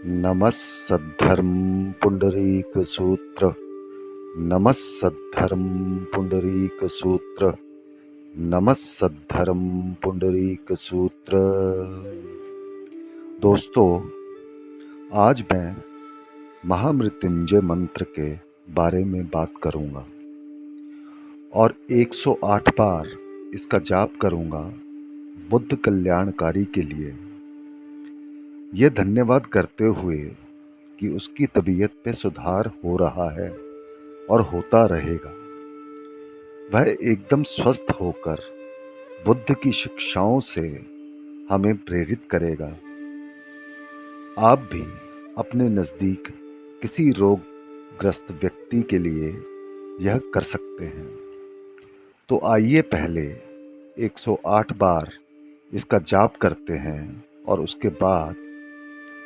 नमस्सद्धर्म पुंडरीकसूत्र। नमस्सद्धर्म पुंडरीकसूत्र। नमस्सद्धर्म पुंडरीकसूत्र। दोस्तों, आज मैं महामृत्युंजय मंत्र के बारे में बात करूंगा और 108 बार इसका जाप करूंगा बुद्ध कल्याणकारी के लिए। यह धन्यवाद करते हुए कि उसकी तबीयत पे सुधार हो रहा है और होता रहेगा। वह एकदम स्वस्थ होकर बुद्ध की शिक्षाओं से हमें प्रेरित करेगा। आप भी अपने नज़दीक किसी रोगग्रस्त व्यक्ति के लिए यह कर सकते हैं। तो आइए पहले 108 बार इसका जाप करते हैं और उसके बाद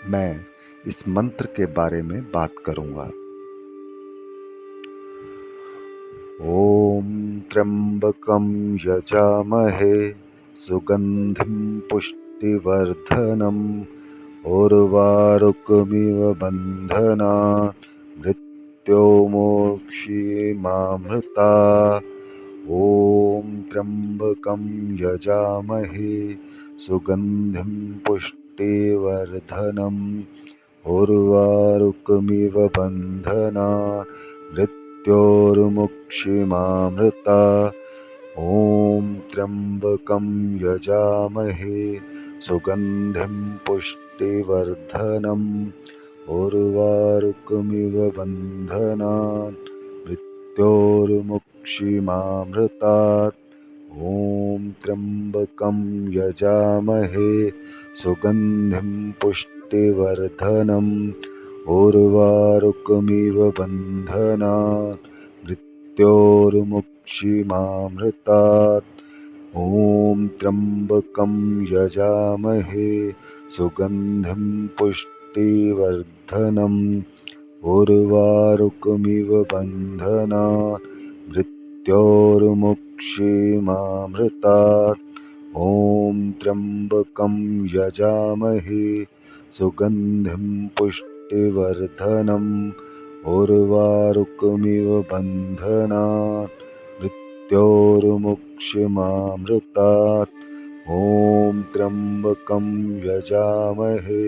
मैं इस मंत्र के बारे में बात करूंगा। ओम त्र्यंबकं यजामहे सुगंधिं पुष्टिवर्धनम् उर्वारुकमिव बन्धनान् मृत्योर्मुक्षीमामृता। ॐ त्र्यंबकं यजामहे सुगंधिं पुष्टिवर्धनम् उर्वारुकमिव बन्धनान् मृत्योर्मुक्षीमामृता। ॐ त्र्यंबकं यजामहे सुगंधिं पुष्टिवर्धनम् उर्वारुकमिव बन्धनान् मृत्योर्मुक्षीमामृतात्। ॐ त्र्यंबकं यजामहे सुगंधिं पुष्टिवर्धनम् उर्वारुकमिव बन्धनान् मृत्योर्मुक्षीमामृतात्। ॐ त्र्यंबकं यजामहे सुगंधिं पुष्टिवर्धनम् उर्वारुकमिव बन्धनान् मृत्योर्मुक्षीमामृतात्। ॐ त्र्यंबकं यजामहे सुगंधिं पुष्टिवर्धनम् उर्वारुकमिव बन्धनान् मृत्योर्मुक्षीमामृतात्। ॐ त्र्यंबकं यजामहे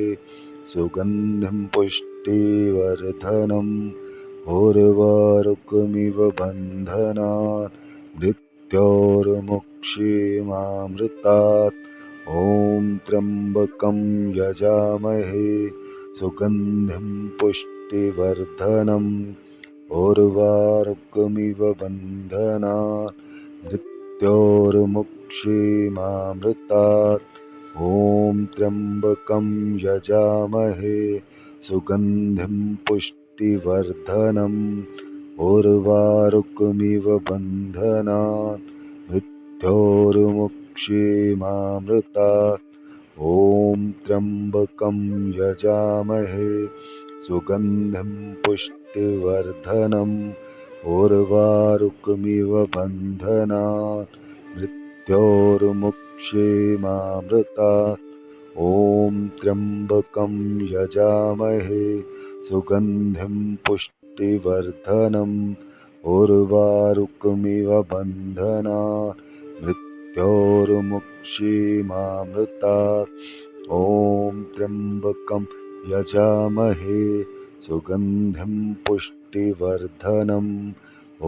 सुगंधिं पुष्टिवर्धनम् उर्वारुकमिव बन्धनान् मृत्योर्मुक्षीमामृतात्। ॐ त्र्यंबकं यजामहे सुगंधिं पुष्टिवर्धनम् उर्वारुकमिव बन्धनान् मृत्योर्मुक्षीमामृतात्। ॐ त्र्यंबकं यजामहे सुगंधिं पुष्टिवर्धनम् उर्वारुकमिव बन्धनान् मृत्योर्मुक्षीमामृतात्। ॐ त्र्यंबकं यजामहे सुगंधिं पुष्टिवर्धनम् उर्वारुकमिव बन्धनान् मृत्योर्मुक्षीमामृतात्। ॐ त्र्यंबकं यजामहे सुगंधिं पुष्टिवर्धनम् उर्वारुकमिव बन्धनान् मृत्योर्मुक्षीमामृतात्। ॐ त्र्यंबकं यजामहे सुगंधिं पुष्टिवर्धनम्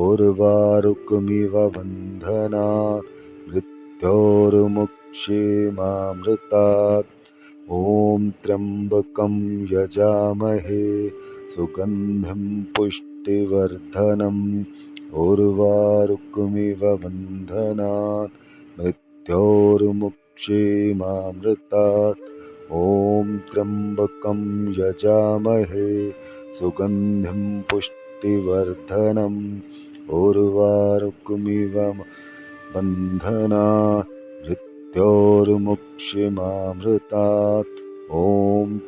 उर्वारुकमिव बन्धनान् मृत्योर्मुक्षीमामृतात्। ॐ त्र्यंबकं यजामहे सुगंधिं पुष्टिवर्धनम् उर्वारुकमिव बन्धनान् मृत्योर्मुक्षीमामृतात्। ॐ त्र्यंबकं यजामहे सुगंधिं पुष्टिवर्धनम् उर्वारुकमिव बन्धनान् मृत्योर्मुक्षीमामृतात्। ॐ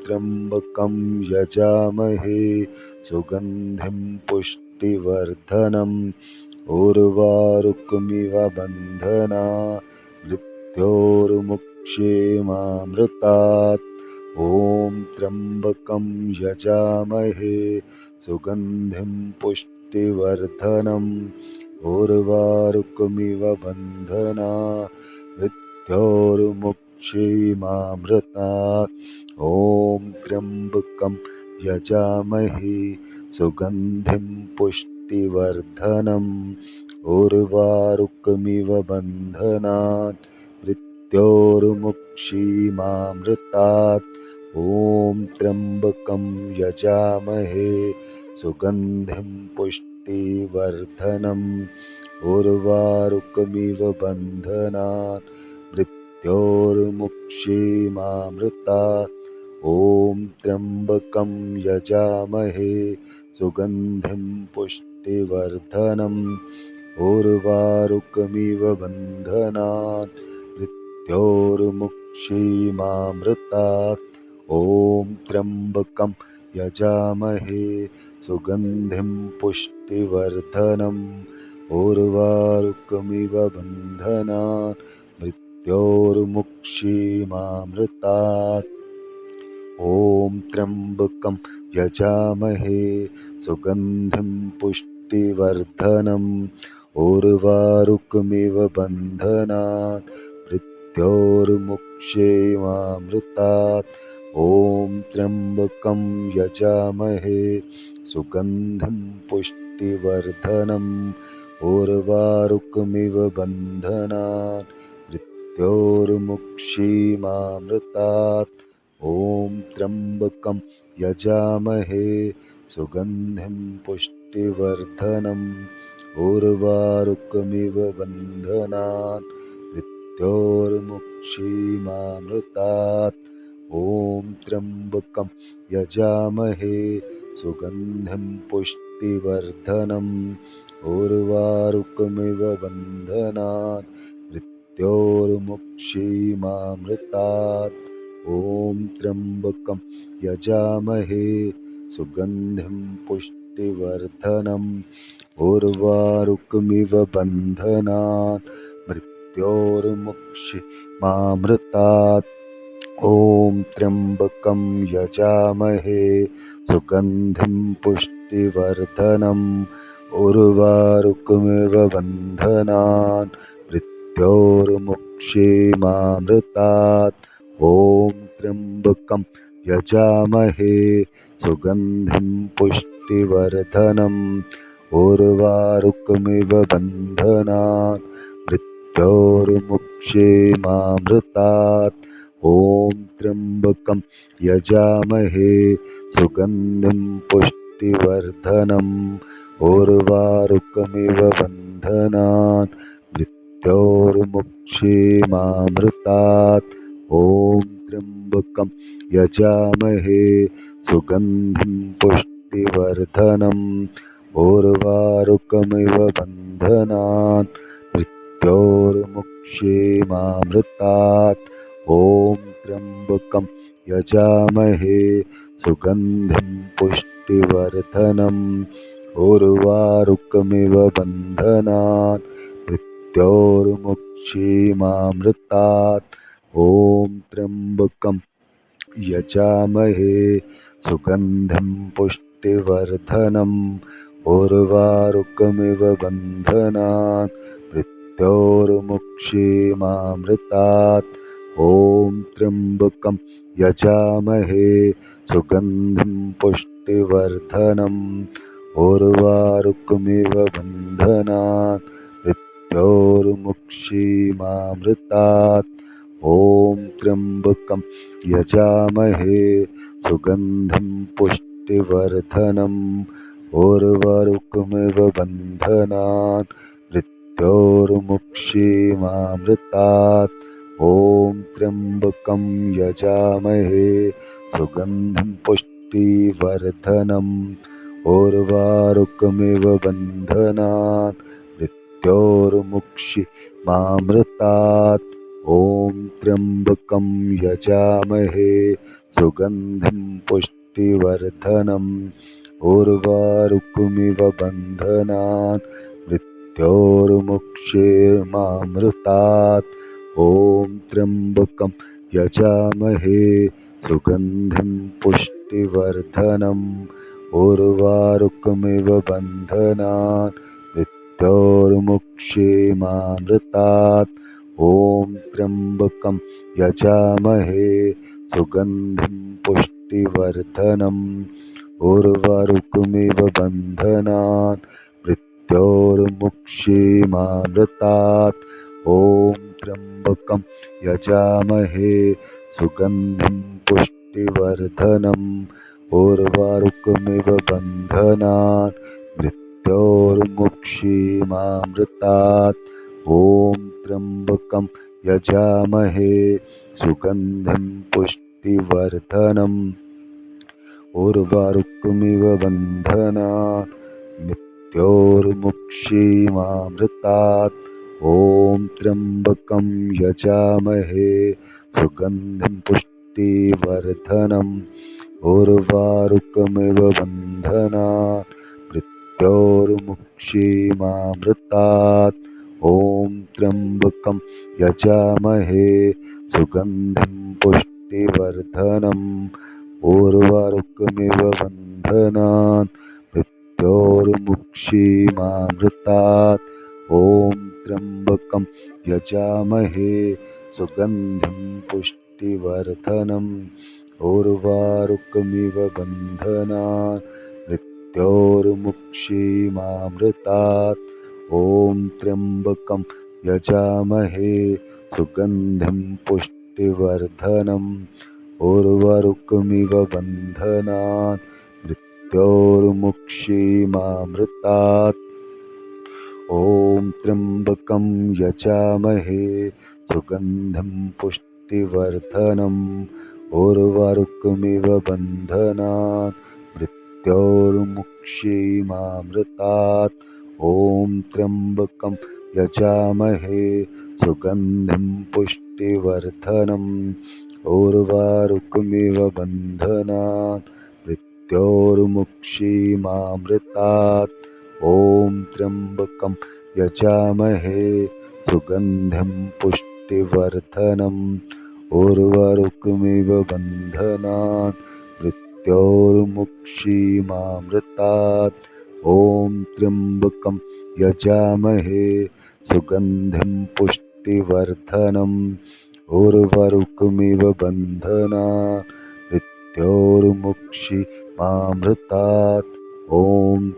त्र्यंबकं यजामहे सुगंधिं पुष्टिवर्धनम् उर्वारुकमिव बन्धनान् मृत्योर्मुक्षीमामृतात्। ॐ त्र्यम्बकं यजामहे सुगन्धिं पुष्टिवर्धनम् उर्वारुकमिव बन्धना मृत्योर्मुक्षीमामृतात्। ॐ त्र्यम्बकं यजामहे सुगन्धिं पुष्टिवर्धनम् उर्वारुकमिव बन्धनात् मृत्योर्मुक्षीमामृतात्। ॐ त्र्यम्बकं यजामहे सुगन्धिं पुष्टिवर्धनम् उर्वारुकमिव बन्धनात् मृत्योर्मुक्षीमामृतात्। ॐ त्र्यम्बकं यजामहे सुगन्धिं पुष्टिवर्धनम् उर्वारुकमिव बन्धनात् मृत्योर्मुक्षीमामृतात्। ॐ त्र्यम्बकं यजामहे सुगन्धिं पुष्टिवर्धनम् उर्वारुकमिव बन्धनात् मृत्योर्मुक्षीमामृतात्। ॐ त्र्यम्बकं यजामहे सुगन्धिं पुष्टिवर्धनम् उर्वारुकमिव बन्धनात् मृत्योर्मुक्षीमामृतात्। ॐ त्र्यम्बकं यजामहे सुगन्धिं पुष्टिवर्धनम् उर्वारुकमिव बन्धनात् मृत्योर्मुक्षीमामृतात्। ॐ त्र्यम्बकं यजामहे सुगन्धिं पुष्टिवर्धनम् उर्वारुकमिव बन्धनात् मृत्योर्मुक्षीमामृतात्। ॐ त्र्यम्बकं यजामहे सुगन्धिं पुष्टिवर्धनम् उर्वारुकमिव बन्धनात् मृत्योर्मुक्षीमामृतात्। ॐ त्र्यम्बकं यजामहे सुगन्धिं पुष्टिवर्धनम् उर्वारुकमिव बन्धनात् मृत्योर्मुक्षीमामृतात्। ॐ त्र्यम्बकं यजामहे सुगन्धिं पुष्टिवर्धनम् उर्वारुकमिव बन्धनात् मृत्योर्मुक्षीमामृतात्। ॐ त्र्यम्बकं यजामहे सुगन्धिं पुष्टिवर्धनम् उर्वारुकमिव बन्धनात् मृत्योर्मुक्षीमामृतात्। ॐ त्र्यम्बकं यजामहे सुगन्धिं पुष्टिवर्धनम् उर्वारुकमिव बन्धनात् मृत्योर्मुक्षीमामृतात्। ॐ त्र्यम्बकं यजामहे सुगन्धिं पुष्टिवर्धनम् उर्वारुकमिव बन्धनात् मृत्योर्मुक्षीमामृतात्। ॐ त्र्यम्बकं यजामहे सुगन्धिं पुष्टिवर्धनम् उर्वारुकमिव बन्धनात् मृत्योर्मुक्षीमामृतात्। ॐ त्र्यम्बकं यजामहे सुगन्धिं पुष्टिवर्धनम् उर्वारुकमिव बन्धनात् मृत्योर्मुक्षीमामृतात्। ॐ त्र्यम्बकं यजामहे सुगन्धिं पुष्टिवर्धनम् उर्वारुकमिव बन्धनात् मृत्योर्मुक्षीमामृतात्। ॐ त्र्यम्बकं यजामहे सुगन्धिं पुष्टिवर्धनम् उर्वारुकमिव बन्धनात् मृत्योर्मुक्षीमामृतात्। ॐ त्र्यम्बकं यजामहे सुगन्धिं पुष्टिवर्धनम् उर्वारुकमिव बन्धनात् मृत्योर्मुक्षीमामृतात्। ॐ त्र्यम्बकं यजामहे सुगन्धिं पुष्टिवर्धनम् उर्वारुकमिव बन्धनात् मृत्योर्मुक्षीमामृतात्। ॐ त्र्यम्बकं यजामहे सुगन्धिं पुष्टिवर्धनम् उर्वारुकमिव बन्धनान् मृत्योर्मुक्षीमामृतात्। ॐ त्र्यम्बकं यजामहे सुगन्धिं पुष्टिवर्धनम् उर्वारुकमिव बन्धनान् मृत्योर्मुक्षीमामृतात्। ॐ त्र्यम्बकं यजामहे सुगन्धिं पुष्टिवर्धनम् उर्वारुकमिव बन्धनान् मृत्योर्मुक्षीमामृतात्। ॐ त्र्यम्बकं यजामहे सुगन्धिं पुष्टिवर्धनम् उर्वारुकमिव बन्धनान् मृत्योर्मुक्षीमामृतात्। ॐ त्र्यम्बकं यजामहे सुगन्धिं पुष्टिवर्धनम् उर्वारुकमिव बन्धनान् मृत्योर्मुक्षीमामृतात्। ॐ त्र्यम्बकं यजामहे सुगन्धिं पुष्टिवर्धनम् उर्वारुकमिव बन्धनान् मृत्योर्मुक्षीमामृतात्। ॐ त्र्यम्बकं यजामहे सुगन्धिं पुष्टिवर्धनम् उर्वारुकमिव बन्धनान् मृत्योर्मुक्षीमामृतात्। ॐ त्र्यम्बकं यजामहे सुगन्धिं पुष्टिवर्धनम् उर्वारुकमिव बन्धनान् मृत्योर्मुक्षीमामृतात्। ॐ त्र्यम्बकं यजामहे सुगन्धिं पुष्टिवर्धनम् उर्वारुकमिव बन्धनान् मृत्योर्मुक्षीमामृतात्। ॐ त्र्यम्बकं यजामहे सुगन्धिं पुष्टिवर्धनम् उर्वारुकमिव बन्धनान् मृत्योर्मुक्षीमामृतात्। ॐ त्र्यम्बकं यजामहे सुगन्धिं पुष्टिवर्धनम् उर्वारुकमिव बन्धनान् मृत्योर्मुक्षीमामृतात्। ॐ त्र्यम्बकं यजामहे सुगन्धिं पुष्टिवर्धनम् उर्वारुकमिव बन्धनान् मृत्योर्मुक्षीमामृतात्। ॐ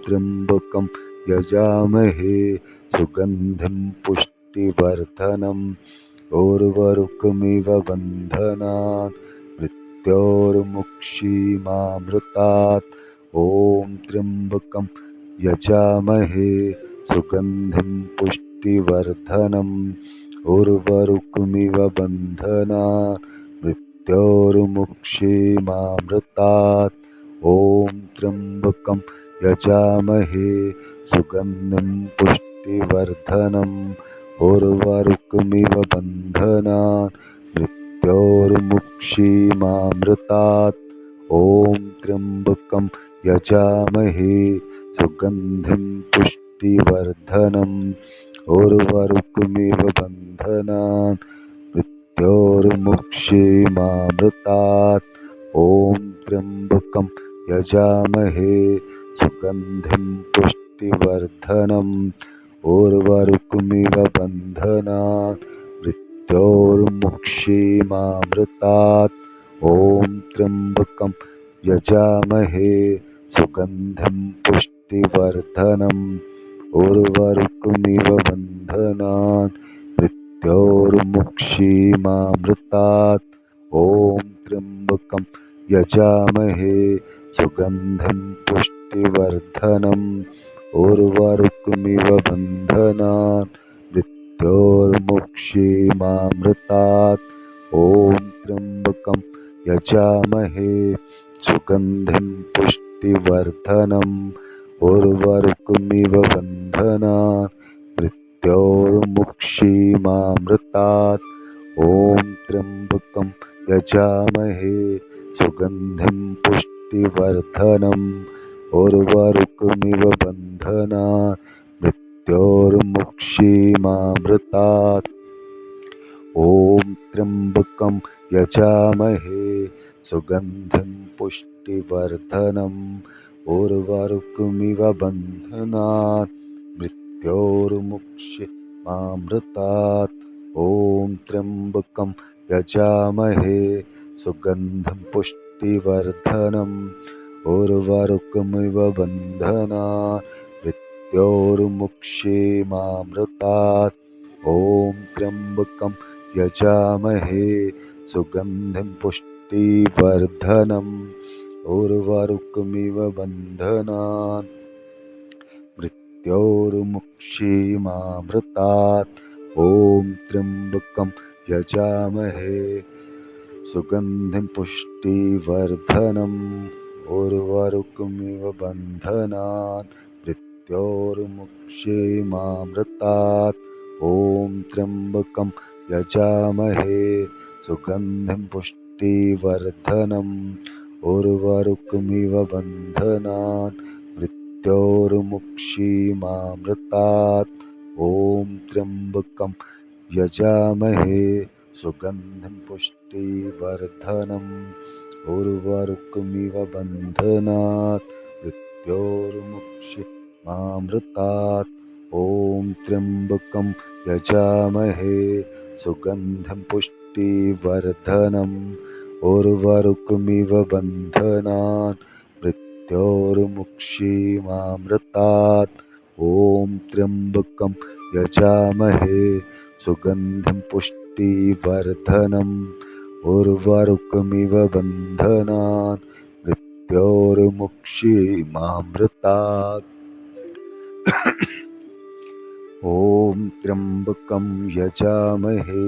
त्र्यम्बकं यजामहे सुगन्धिं पुष्टिवर्धनम् उर्वारुकमिव बन्धनान् मृत्योर्मुक्षीमामृतात्। ॐ त्र्यम्बकं यजामहे सुगन्धिं पुष्टिवर्धनम् उर्वारुकमिव बन्धनान् मृत्योर्मुक्षीमामृतात्। ॐ त्र्यम्बकं यजामहे सुगन्धिं पुष्टिवर्धनम् उर्वारुकमिव बन्धनान् मृत्योर्मुक्षीमामृतात्। ॐ त्र्यम्बकं यजामहे सुगन्धिं पुष्टिवर्धनम् उर्वारुकमिव बन्धनान् मृत्योर्मुक्षीमामृतात्। ॐ त्र्यम्बकं यजामहे सुगन्धिं पुष्टिवर्धनम् उर्वारुकमिव बन्धनान् मृत्योर्मुक्षीमामृतात्। ॐ त्र्यम्बकं यजामहे सुगन्धिं पुष्टिवर्धनम् उर्वारुकमिव बन्धनान् मृत्योर्मुक्षीमामृतात्। ॐ त्र्यम्बकं यजामहे सुगन्धिं पुष्टिवर्धनम् उर्वारुकमिव बन्धनान् मृत्योर्मुक्षीमामृतात्। ॐ त्र्यम्बकं यजामहे सुगन्धिं पुष्टिवर्धनम् उर्वारुकमिव बन्धनान् मृत्योर्मुक्षीमामृतात्। ॐ त्र्यम्बकं यजामहे सुगन्धिं पुष्टिवर्धनम् उर्वारुकमिव बन्धनान् मृत्योर्मुक्षीमामृतात्। ॐ त्र्यम्बकं यजामहे सुगन्धिं पुष्टिवर्धनम् उर्वारुकमिव बन्धनात् मृत्योर्मुक्षीयमामृतात्। ॐ त्र्यम्बकं यजामहे सुगन्धिं पुष्टिवर्धनम् उर्वारुकमिव बन्धनात् मृत्योर्मुक्षीयमामृतात्। ॐ त्र्यम्बकं यजामहे सुगन्धिं पुष्टिवर्धनम् उर्वारुकमिव बन्धनात् मृत्योर्मुक्षीयमामृतात्। ॐ त्र्यम्बकं यजामहे सुगन्धिं पुष्टिवर्धनम् उर्वारुकमिव बन्धनात् मृत्योर्मुक्षीयमामृतात्। ॐ त्र्यम्बकं यजामहे सुगन्धिं पुष्टिवर्धनम् उर्वारुकमिव बन्धनात् मृत्योर्मुक्षीयमामृतात्। ॐ त्र्यम्बकं यजामहे सुगन्धिं पुष्टिवर्धनम् उर्वारुकमिव बन्धनात् मृत्योर्मुक्षीयमामृतात्। ॐ त्र्यम्बकं यजामहे सुगन्धिं पुष्टिवर्धनम् उर्वारुकमिव बन्धनात् मृत्योर्मुक्षीयमामृतात्। ॐ त्र्यम्बकं यजामहे सुगन्धिं पुष्टिवर्धनम् उर्वारुकमिव बन्धनात् मृत्योर्मुक्षीयमामृतात्। ॐ त्र्यम्बकं यजामहे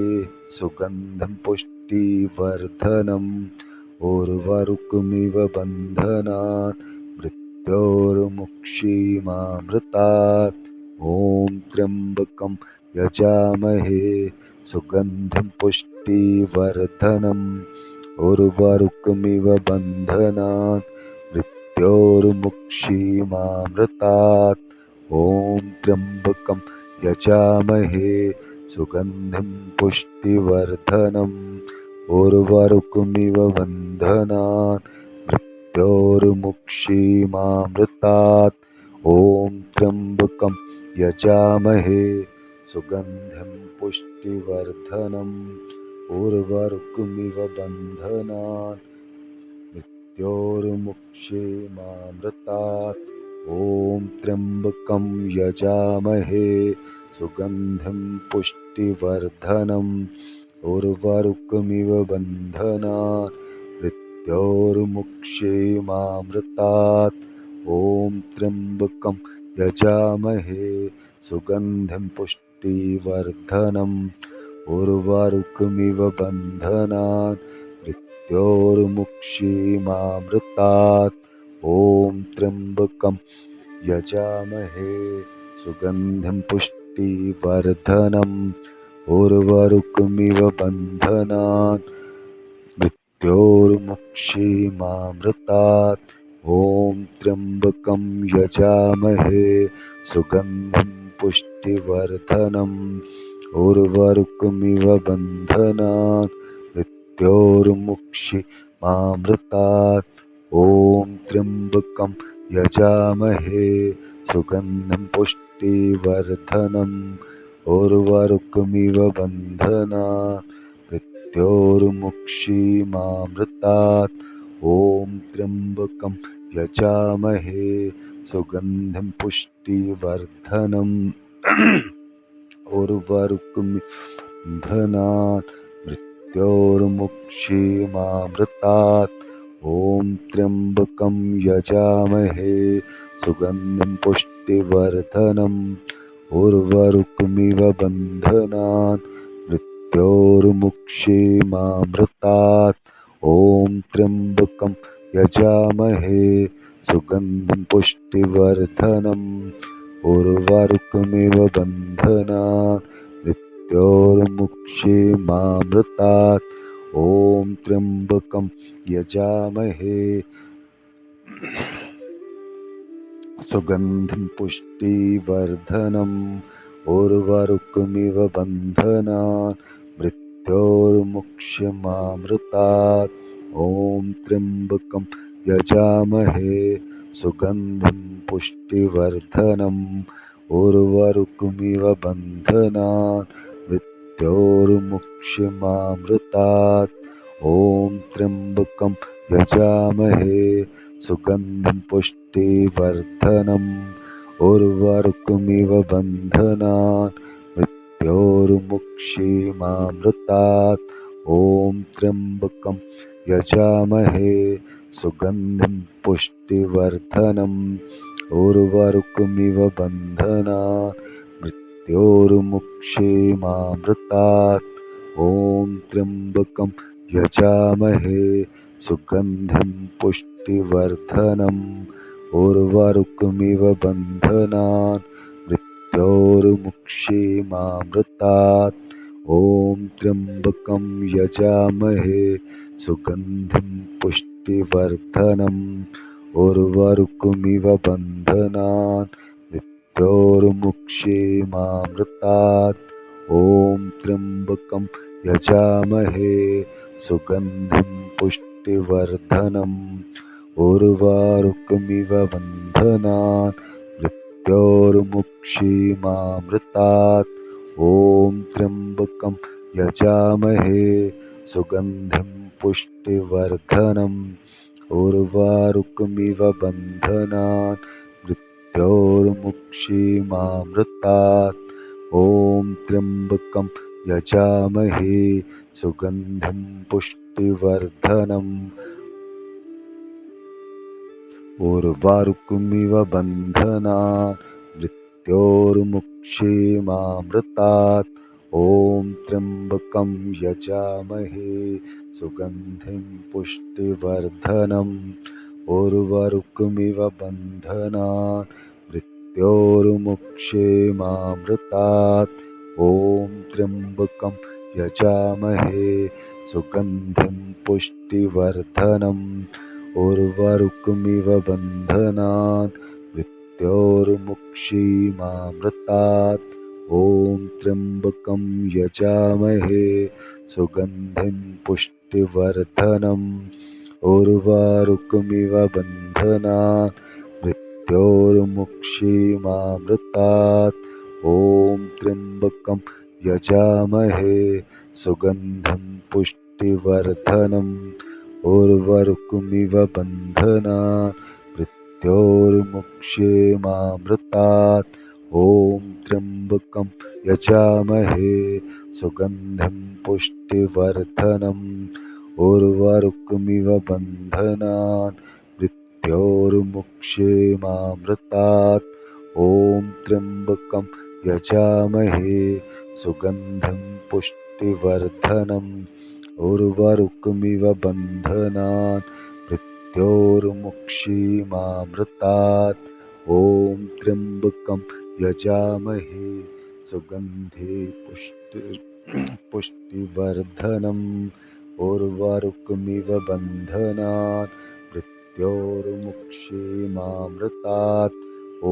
सुगन्धिं पुष्टिवर्धनम् उर्वारुकमिव बन्धनात् मृत्योर्मुक्षीयमामृतात्। ॐ त्र्यम्बकं यजामहे सुगन्धिं पुष्टिवर्धनम् उर्वारुकमिव बन्धनात् मृत्योर्मुक्षीयमामृतात्। ॐ त्र्यम्बकं यजामहे सुगन्धिं पुष्टिवर्धनम् उर्वारुकमिव बन्धनात् मृत्योर्मुक्षीयमामृतात्। ॐ त्र्यम्बकं यजामहे सुगन्धिं पुष्टिवर्धनम् उर्वारुकमिव बन्धनात् मृत्योर्मुक्षीयमामृतात्। ॐ त्र्यम्बकं यजामहे सुगन्धिं पुष्टिवर्धनम् उर्वारुकमिव बन्धनात् मृत्योर्मुक्षीयमामृतात्। ॐ त्र्यम्बकं यजामहे सुगन्धिं पुष्टिवर्धनम् उर्वारुकमिव बन्धनात् मृत्योर्मुक्षीयमामृतात्। ॐ त्र्यम्बकं यजामहे सुगन्धिं पुष्टिवर्धनम् उर्वारुकमिव बन्धनात् मृत्योर्मुक्षीयमामृतात्। ॐ त्र्यम्बकं यजामहे सुगन्धिं पुष्टिवर्धनम् उर्वारुकमिव बन्धनात् मृत्योर्मुक्षीयमामृतात्। ॐ त्र्यम्बकं यजामहे सुगन्धिं पुष्टिवर्धनम् उर्वारुकमिव बन्धनात् मृत्योर्मुक्षीयमामृतात्। ॐ त्र्यम्बकं यजामहे सुगन्धिं पुष्टिवर्धनम् उर्वारुकमिव बन्धनात् मृत्योर्मुक्षीयमामृतात्। ॐ त्र्यम्बकं यजामहे सुगन्धिं पुष्टिवर्धनम् उर्वारुकमिव बन्धनात् मृत्योर्मुक्षीयमामृतात्। ॐ त्र्यम्बकं यजामहे सुगन्धिं पुष्टिवर्धनम् उर्वारुकमिव बन्धनात् मृत्योर्मुक्षीयमामृतात्। ॐ त्र्यम्बकं यजामहे सुगन्धिं पुष्टिवर्धनम् उर्वारुकमिव बन्धनात् मृत्योर्मुक्षीयमामृतात्। ॐ त्र्यम्बकं यजामहे सुगन्धिं पुष्टिवर्धनम् उर्वारुकमिव बन्धनान् मृत्योर्मुक्षीमामृतात्। ॐ त्र्यम्बकं यजामहे सुगन्धिं पुष्टिवर्धनम् उर्वारुकमिव बन्धनान् मृत्योर्मुक्षीमामृतात्। ॐ त्र्यम्बकं यजामहे सुगन्धिं पुष्टिवर्धनम् उर्वारुकमिव बन्धनान् मृत्योर्मुक्षीमामृतात्। ॐ त्र्यम्बकं यजामहे सुगन्धिं पुष्टिवर्धनम् उर्वारुकमिव बन्धनान् मृत्योर्मुक्षीमामृतात्। ॐ त्र्यम्बकं यजामहे सुगन्धिं पुष्टिवर्धनम् उर्वारुकमिव बन्धनान् मृत्योर्मुक्षीमामृतात्। ॐ त्र्यम्बकं यजामहे सुगन्धिं पुष्टिवर्धनम् उर्वारुकमिव बन्धनान् मृत्योर्मुक्षीमामृतात्। ॐ त्र्यम्बकं यजामहे सुगन्धिं पुष्टिवर्धनम् उर्वारुकमिव बन्धनान् मृत्योर्मुक्षीमामृतात्। ॐ त्र्यम्बकं यजामहे सुगन्धिं पुष्टिवर्धनम् उर्वारुकमिव बन्धनान् मृत्योर्मुक्षीमामृतात्। ॐ त्र्यम्बकं यजामहे सुगन्धिं पुष्टिवर्धनम् उर्वारुकमिव बन्धनान् मृत्योर्मुक्षीमामृतात्। ॐ त्र्यम्बकं यजामहे सुगन्धिं पुष्टिवर्धनम् उर्वारुकमिव बन्धनान् मृत्योर्मुक्षीमामृतात्। ॐ त्र्यम्बकं यजामहे सुगन्धिं पुष्टिवर्धनम् उर्वारुकमिव बन्धनान् मृत्योर्मुक्षीमामृतात्। ॐ त्र्यम्बकं यजामहे सुगन्धिं पुष्टिवर्धनम् उर्वारुकमिव बन्धनान् मृत्योर्मुक्षीमामृतात्। ॐ त्र्यम्बकं यजामहे सुगन्धिं पुष्टिवर्धनम् उर्वारुकमिव बन्धनान् मृत्योर्मुक्षीमामृतात्। ॐ त्र्यम्बकं यजामहे सुगन्धिं पुष्टिवर्धनम् उर्वारुकमिव बन्धनान् मृत्योर्मुक्षीमामृतात्। ॐ त्र्यम्बकं यजामहे सुगन्धे पुष्टिवर्धनम् उर्वारुकमिव बन्धनान् मृत्योर्मुक्षीमामृतात्। ॐ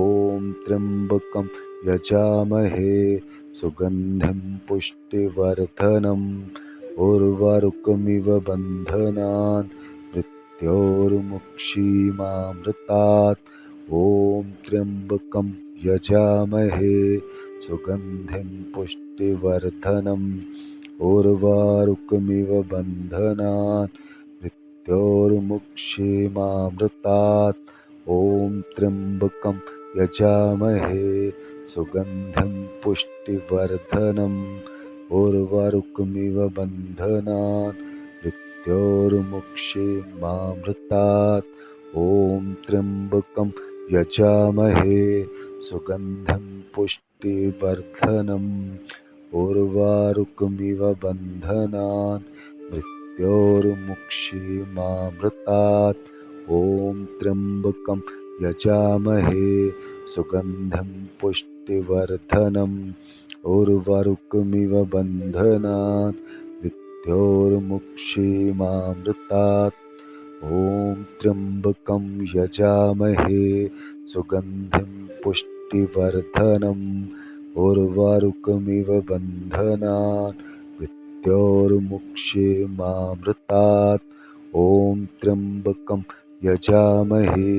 त्र्यम्बकं यजामहे सुगन्धिं पुष्टिवर्धनम् उर्वारुकमिव बन्धनान् मृत्योर्मुक्षीमामृतात्। ॐ त्र्यम्बकं यजामहे सुगन्धिं पुष्टिवर्धनम् उर्वारुकमिव बन्धनान् मृत्योर्मुक्षीमामृतात्। ॐ त्र्यम्बकं यजामहे सुगन्धिं पुष्टिवर्धनम् उर्वारुकमिव बन्धनान् मृत्योर्मुक्षीमामृतात्। ॐ त्र्यम्बकं यजामहे सुगन्धिं पुष्टिवर्धनम् उर्वारुकमिव बन्धनान् मृत्योर्मुक्षीमामृतात्। ॐ त्र्यम्बकं यजामहे सुगन्धिं पुष्टिवर्धनम् उर्वारुकमिव बन्धनान् मृत्योर्मुक्षीमामृतात्। ॐ त्र्यम्बकं यजामहे सुगन्धिं पुष्टिवर्धनम् उर्वारुकमिव बन्धनान् मृत्योर्मुक्षीमामृतात्। ॐ त्र्यम्बकं यजामहे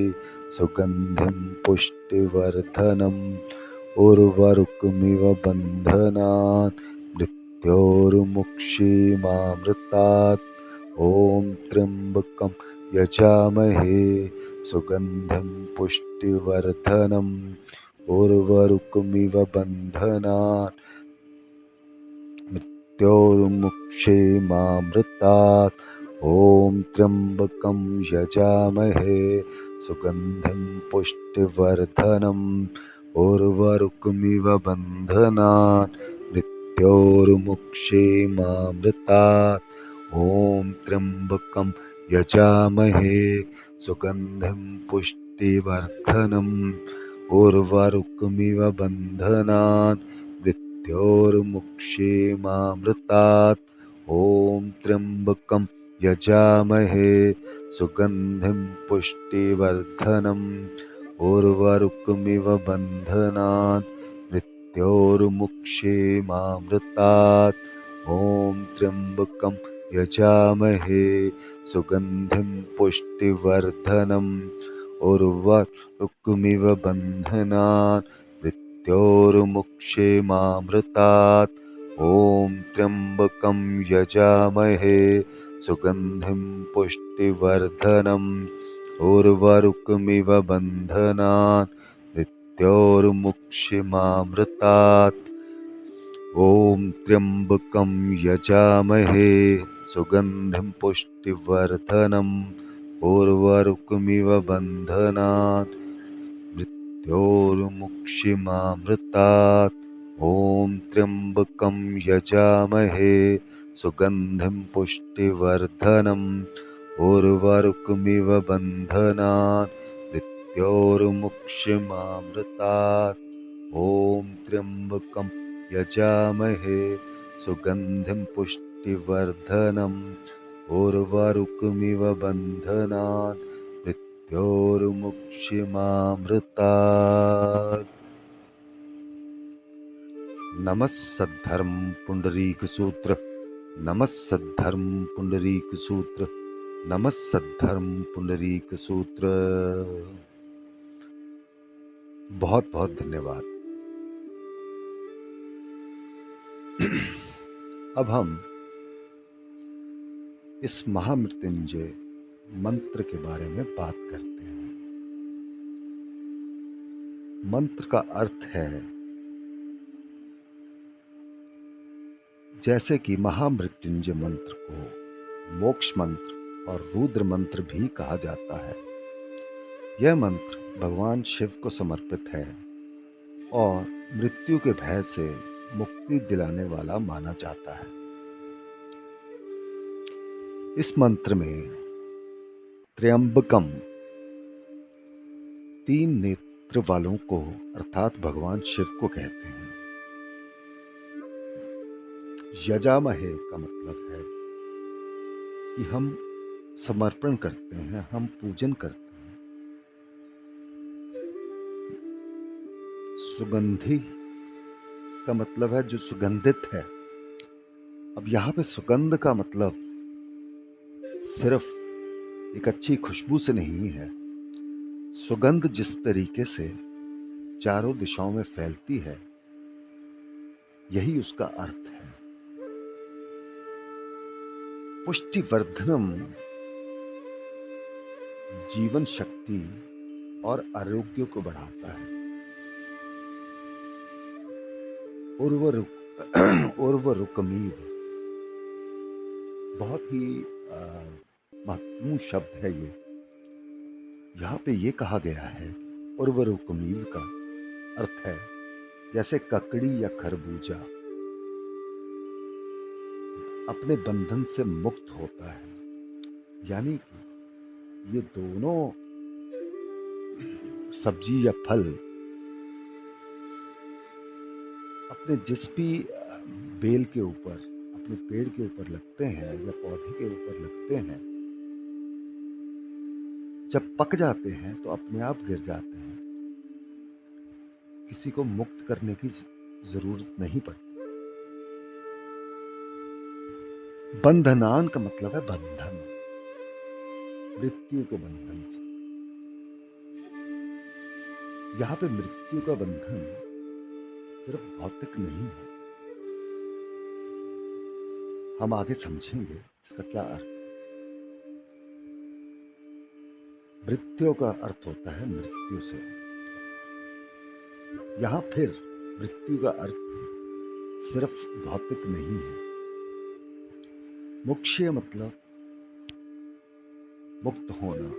सुगन्धिं पुष्टिवर्धनम् उर्वारुकमिव बन्धनान् मृत्योर्मुक्षीमामृतात्। ॐ त्र्यम्बकं यजामहे सुगन्धिं पुष्टिवर्धनम् उर्वारुकमिव बन्धनान् मृत्योर्मुक्षीमामृतात्। ॐ त्र्यम्बकं यजामहे सुगन्धिं पुष्टिवर्धनम् उर्वारुकमिव बन्धनान् मृत्योर्मुक्षीमामृतात्। ॐ त्र्यम्बकं यजामहे सुगन्धिं पुष्टिवर्धनम् उर्वारुकमिव बन्धनान् मृत्योर्मुक्षीमामृतात्। ॐ त्र्यम्बकं यजामहे सुगन्धिं पुष्टिवर्धनम् उर्वारुकमिव बन्धनान् मृत्योर्मुक्षीमामृतात्। ॐ त्र्यम्बकं यजामहे सुगन्धिं पुष्टिवर्धनम् उर्वारुकमिव बन्धनान् मृत्योर्मुक्षीमामृतात्। ॐ त्र्यम्बकं यजामहे सुगन्धिं पुष्टिवर्धनम् उर्वारुकमिव बन्धनान् मृत्योर्मुक्षीमामृतात्। ॐ त्र्यम्बकं यजामहे सुगन्धिं पुष्टिवर्धनम् उर्वारुकमिव बन्धनान् मृत्योर्मुक्षीमामृतात्। ॐ त्र्यम्बकं यजामहे सुगन्धिं पुष्टिवर्धनम् उर्वारुकमिव बन्धनान् मृत्योर्मुक्षीमामृतात्। ॐ त्र्यम्बकं यजामहे सुगन्धिं पुष्टिवर्धनम् उर्वारुकमिव बन्धनान् मृत्योर्मुक्षीमामृतात्। नमः सद्धर्म पुंडरीक सूत्र, नमः सद्धर्म पुंडरीक सूत्र, नमः सद्धर्म पुंडरीक सूत्र। बहुत बहुत धन्यवाद। अब हम इस महामृत्युंजय मंत्र के बारे में बात करते हैं। मंत्र का अर्थ है, जैसे कि महामृत्युंजय मंत्र को मोक्ष मंत्र और रुद्र मंत्र भी कहा जाता है। यह मंत्र भगवान शिव को समर्पित है और मृत्यु के भय से मुक्ति दिलाने वाला माना जाता है। इस मंत्र में त्र्यंबकम, 3 नेत्र वालों को अर्थात भगवान शिव को कहते हैं। यजामहे का मतलब है कि हम समर्पण करते हैं, हम पूजन करते हैं। सुगंधी का मतलब है जो सुगंधित है। अब यहाँ पे सुगंध का मतलब सिर्फ एक अच्छी खुशबू से नहीं है। सुगंध जिस तरीके से चारों दिशाओं में फैलती है, यही उसका अर्थ है। पुष्टिवर्धनम जीवन शक्ति और आरोग्य को बढ़ाता है। उर्वरुकमीव बहुत ही महत्वपूर्ण शब्द है ये। यहाँ पे ये कहा गया है, उर्वरुकमीव का अर्थ है जैसे ककड़ी या खरबूजा अपने बंधन से मुक्त होता है, यानी कि ये दोनों सब्जी या फल अपने जिस भी बेल के ऊपर, अपने पेड़ के ऊपर लगते हैं या पौधे के ऊपर लगते हैं, जब पक जाते हैं तो अपने आप गिर जाते हैं। किसी को मुक्त करने की जरूरत नहीं पड़ती। बंधनान का मतलब है बंधन। मृत्यु के बंधन से। यहाँ पे मृत्यु का बंधन सिर्फ भौतिक नहीं है। हम आगे समझेंगे इसका क्या अर्थ। मृत्यु का अर्थ होता है मृत्यु से। यहाँ फिर मृत्यु का अर्थ सिर्फ भौतिक नहीं है। मोक्ष मतलब मुक्त होना।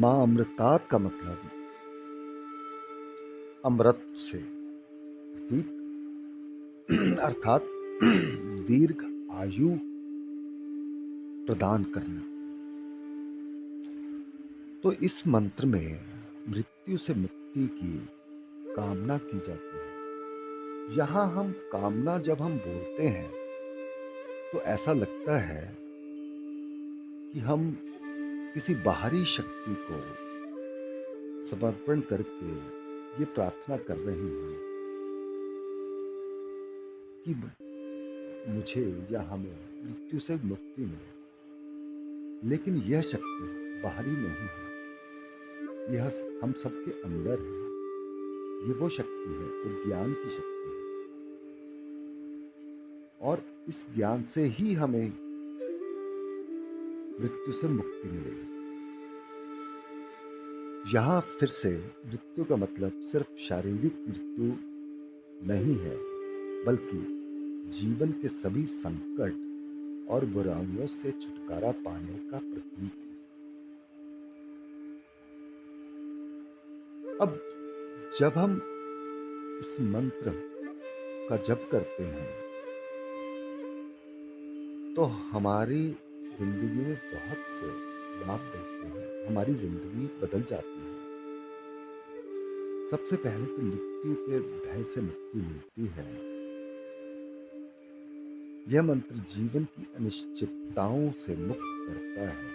मां अमृतात् का मतलब अमृत से अर्थात दीर्घ आयु प्रदान करना। तो इस मंत्र में मृत्यु से मुक्ति की कामना की जाती है। यहाँ हम कामना जब हम बोलते हैं तो ऐसा लगता है कि हम किसी बाहरी शक्ति को समर्पण करके ये प्रार्थना कर रहे हैं कि मुझे या हमें मृत्यु से मुक्ति मिले। लेकिन यह शक्ति बाहरी नहीं है, यह हम सबके अंदर है। ये वो शक्ति है, वो ज्ञान की शक्ति है, और इस ज्ञान से ही हमें मृत्यु से मुक्ति मिलेगी। यहाँ फिर से मृत्यु का मतलब सिर्फ शारीरिक मृत्यु नहीं है, बल्कि जीवन के सभी संकट और बुराइयों से छुटकारा पाने का प्रतीक है। अब जब हम इस मंत्र का जप करते हैं तो हमारी जिंदगी में बहुत से लाभ मिलते हैं, हमारी जिंदगी बदल जाती है। सबसे पहले तो मृत्यु के भय से मुक्ति मिलती है। यह मंत्र जीवन की अनिश्चितताओं से मुक्त करता है।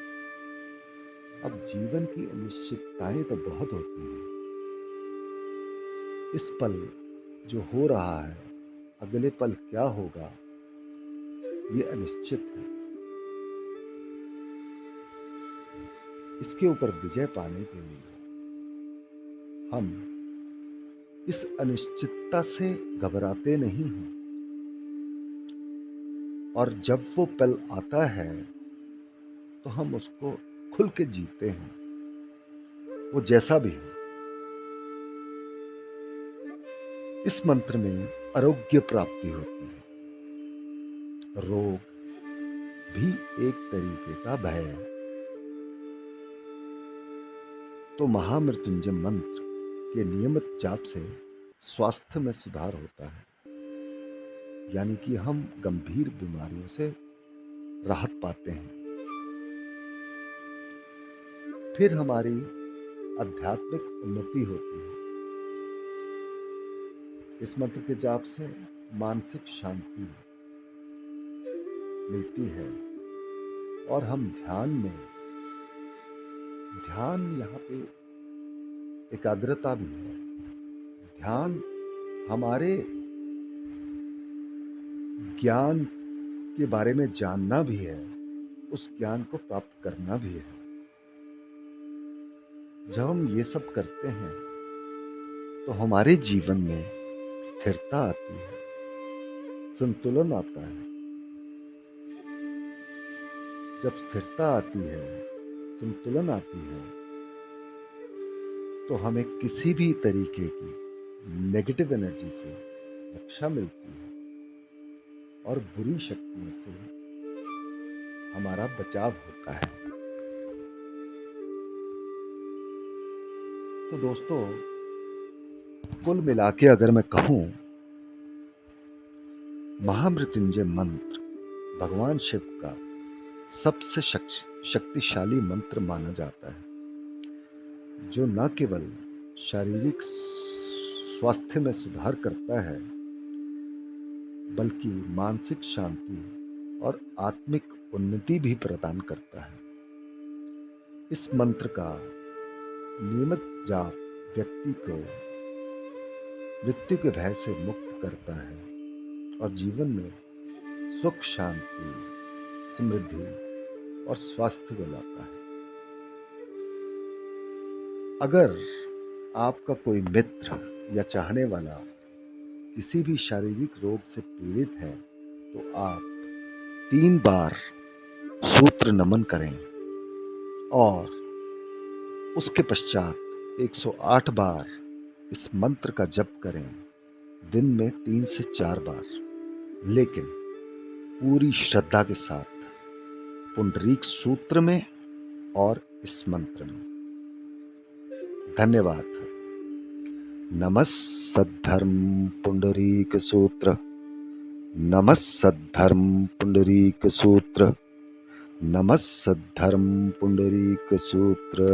अब जीवन की अनिश्चितताएं तो बहुत होती हैं। इस पल जो हो रहा है, अगले पल क्या होगा, ये अनिश्चित है। इसके ऊपर विजय पाने के लिए हम इस अनिश्चितता से घबराते नहीं हैं, और जब वो पल आता है तो हम उसको खुल के जीते हैं, वो जैसा भी हो। इस मंत्र में आरोग्य प्राप्ति होती है। रोग भी एक तरीके का भय है। तो महामृत्युंजय मंत्र के नियमित जाप से स्वास्थ्य में सुधार होता है, यानी कि हम गंभीर बीमारियों से राहत पाते हैं। फिर हमारी आध्यात्मिक उन्नति होती है। इस मंत्र के जाप से मानसिक शांति मिलती है, और हम ध्यान यहाँ पे एकाग्रता भी है। ध्यान हमारे ज्ञान के बारे में जानना भी है, उस ज्ञान को प्राप्त करना भी है। जब हम ये सब करते हैं तो हमारे जीवन में स्थिरता आती है, संतुलन आता है। जब स्थिरता आती है, संतुलन आती है, तो हमें किसी भी तरीके की नेगेटिव एनर्जी से रक्षा मिलती है, और बुरी शक्तियों से हमारा बचाव होता है। तो दोस्तों, कुल मिला के अगर मैं कहूं, महामृत्युंजय मंत्र भगवान शिव का सबसे शक्तिशाली मंत्र माना जाता है, जो न केवल शारीरिक स्वास्थ्य में सुधार करता है, बल्कि मानसिक शांति और आत्मिक उन्नति भी प्रदान करता है। इस मंत्र का नियमित जाप व्यक्ति को मृत्यु के भय से मुक्त करता है, और जीवन में सुख, शांति, समृद्धि और स्वास्थ्य को लाता है। अगर आपका कोई मित्र या चाहने वाला किसी भी शारीरिक रोग से पीड़ित है तो आप 3 बार सूत्र नमन करें और उसके पश्चात 108 बार इस मंत्र का जप करें, दिन में 3 से 4 बार, लेकिन पूरी श्रद्धा के साथ पुंडरीक सूत्र में और इस मंत्र में। धन्यवाद। नमः सद्धर्म पुंडरीक सूत्र, नमः सद्धर्म पुंडरीक सूत्र, नमः सद्धर्म पुंडरीक सूत्र।